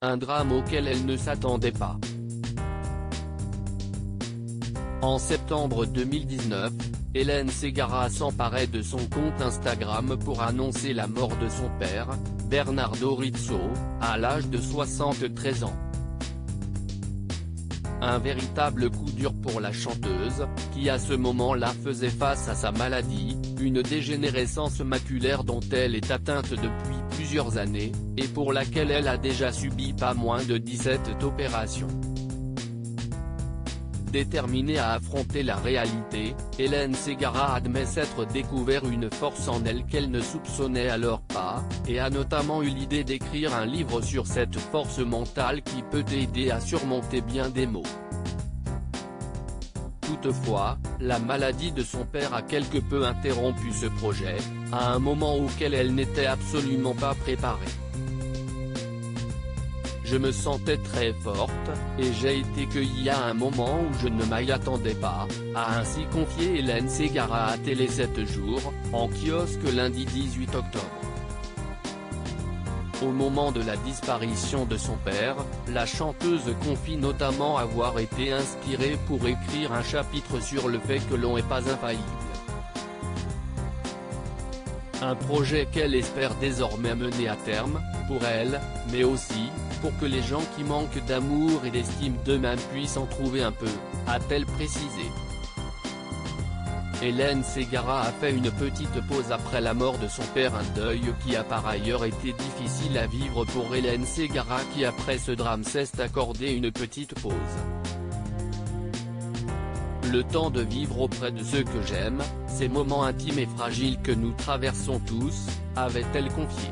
un drame auquel elle ne s'attendait pas. En septembre 2019, Hélène Ségara s'emparait de son compte Instagram pour annoncer la mort de son père, Bernardo Rizzo, à l'âge de 73 ans. Un véritable coup dur pour la chanteuse, qui à ce moment-là faisait face à sa maladie, une dégénérescence maculaire dont elle est atteinte depuis plusieurs années, et pour laquelle elle a déjà subi pas moins de 17 opérations. Déterminée à affronter la réalité, Hélène Ségara admet s'être découvert une force en elle qu'elle ne soupçonnait alors pas, et a notamment eu l'idée d'écrire un livre sur cette force mentale qui peut aider à surmonter bien des maux. Toutefois, la maladie de son père a quelque peu interrompu ce projet, à un moment auquel elle n'était absolument pas préparée. Je me sentais très forte, et j'ai été cueillie à un moment où je ne m'y attendais pas, a ainsi confié Hélène Ségara à Télé 7 jours, en kiosque lundi 18 octobre. Au moment de la disparition de son père, la chanteuse confie notamment avoir été inspirée pour écrire un chapitre sur le fait que l'on n'est pas infaillible. Un projet qu'elle espère désormais mener à terme, pour elle, mais aussi, pour que les gens qui manquent d'amour et d'estime d'eux-mêmes puissent en trouver un peu, a-t-elle précisé. Hélène Ségara a fait une petite pause après la mort de son père, un deuil qui a par ailleurs été difficile à vivre pour Hélène Ségara qui après ce drame s'est accordé une petite pause. Le temps de vivre auprès de ceux que j'aime, ces moments intimes et fragiles que nous traversons tous, avait-elle confié.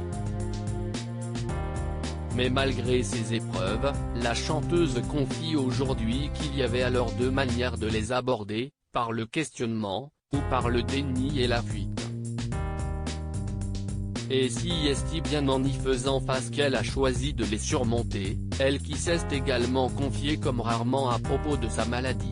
Mais malgré ces épreuves, la chanteuse confie aujourd'hui qu'il y avait alors deux manières de les aborder, par le questionnement, ou par le déni et la fuite. Et si est-il bien en y faisant face qu'elle a choisi de les surmonter, elle qui s'est également confiée comme rarement à propos de sa maladie.